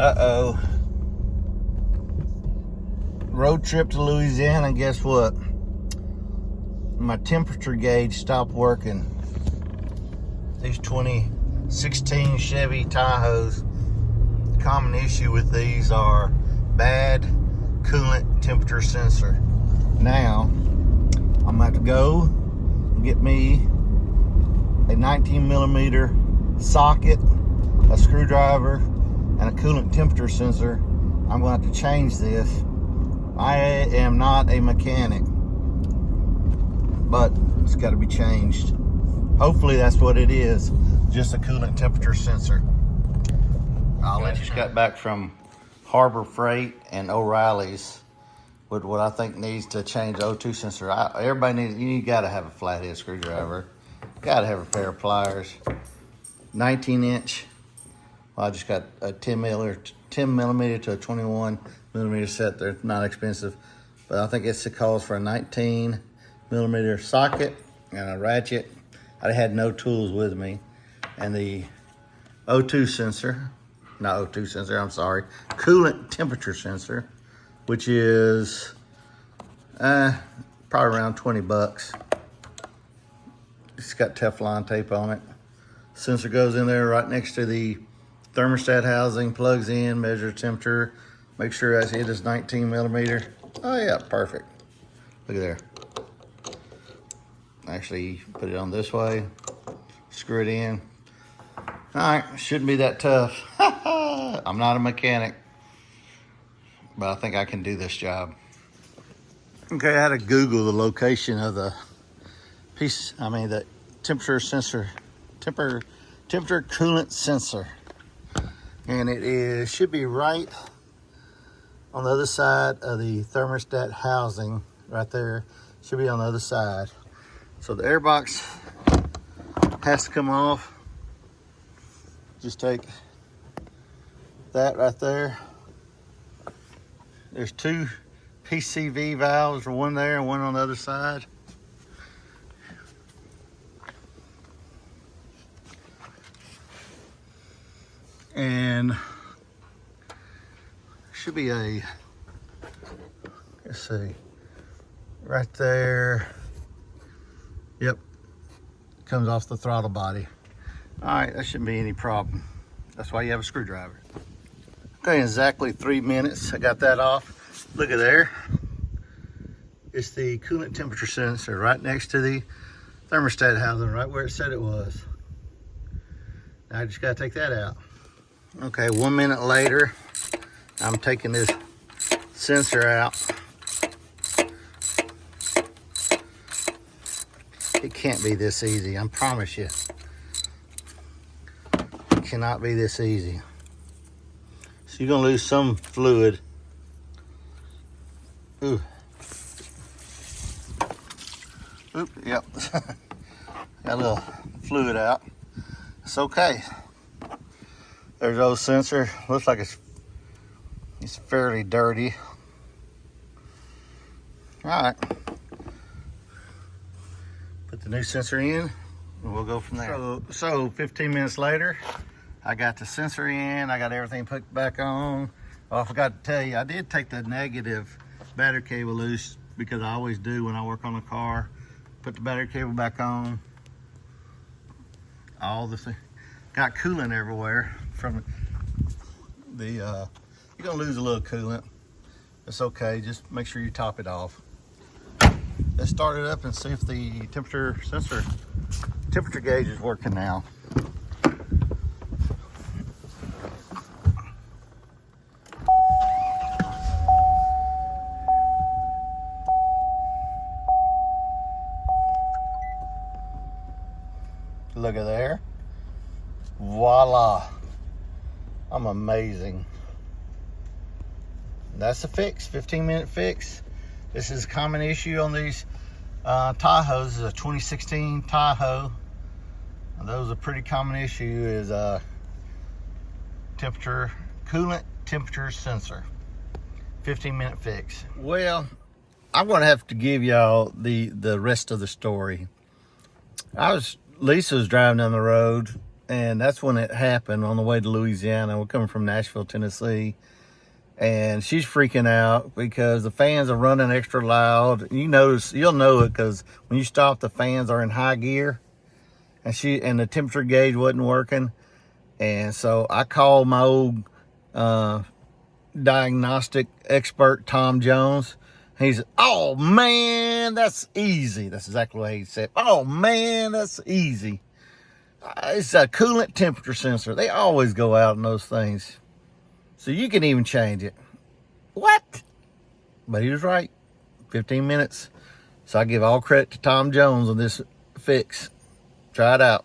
Uh-oh. Road trip to Louisiana, guess what? My temperature gauge stopped working. These 2016 Chevy Tahoes, the common issue with these are bad coolant temperature sensor. Now, I'm gonna have to go and get me a 19 millimeter socket, a screwdriver, and a coolant temperature sensor. I'm gonna have to change this. I am not a mechanic, but it's got to be changed. Hopefully that's what it is, just a coolant temperature sensor. I just got back from Harbor Freight and O'Reilly's with what I think needs to change the O2 sensor. Everybody needs, you got to have a flathead screwdriver, got to have a pair of pliers, 19 inch. Well, I just got a 10 millimeter to a 21 millimeter set. They're not expensive, but I think it calls for a 19 millimeter socket and a ratchet. I had no tools with me, and the O2 sensor, not O2 sensor, I'm sorry, coolant temperature sensor, which is probably around 20 bucks. It's got Teflon tape on it. Sensor goes in there right next to the thermostat housing, plugs in, measures temperature, make sure it is 19 millimeter. Oh yeah, perfect. Look at there. Actually, put it on this way, screw it in. All right, shouldn't be that tough. I'm not a mechanic, but I think I can do this job. Okay, I had to Google the location of the the temperature sensor, temperature coolant sensor. And it should be right on the other side of the thermostat housing, right there. Should be on the other side. So the air box has to come off. Just take that right there. There's two PCV valves, one there and one on the other side. And should be a, let's see, right there. Yep, comes off the throttle body. All right, that shouldn't be any problem. That's why you have a screwdriver. Okay, exactly 3 minutes, I got that off. Look at there. It's the coolant temperature sensor right next to the thermostat housing, right where it said it was. Now I just gotta take that out. Okay, 1 minute later, I'm taking this sensor out. It can't be this easy, I promise you. It cannot be this easy. So you're gonna lose some fluid. Ooh. Oop, yep. Got a little fluid out. It's okay. There's the old sensor. Looks like it's fairly dirty. All right. Put the new sensor in and we'll go from there. So 15 minutes later, I got the sensor in. I got everything put back on. Oh, I forgot to tell you, I did take the negative battery cable loose because I always do when I work on a car. Put the battery cable back on. All the thing. Got coolant everywhere from the, you're gonna lose a little coolant. It's okay, just make sure you top it off. Let's start it up and see if the temperature gauge is working now. Look at there. Voila. I'm amazing. That's a fix, 15-minute fix. This is a common issue on these Tahoes. This is a 2016 Tahoe. And those are a pretty common issue is coolant temperature sensor. 15-minute fix. Well, I'm gonna have to give y'all the rest of the story. Lisa was driving down the road And that's when it happened on the way to Louisiana. We're coming from Nashville, Tennessee. And she's freaking out because the fans are running extra loud. You'll know it because when you stop, the fans are in high gear, and the temperature gauge wasn't working. And so I called my old diagnostic expert, Tom Jones. He said, "Oh man, that's easy." That's exactly what he said. "Oh man, that's easy. It's a coolant temperature sensor. They always go out in those things. So you can even change it." What? But he was right. 15 minutes. So I give all credit to Tom Jones on this fix. Try it out.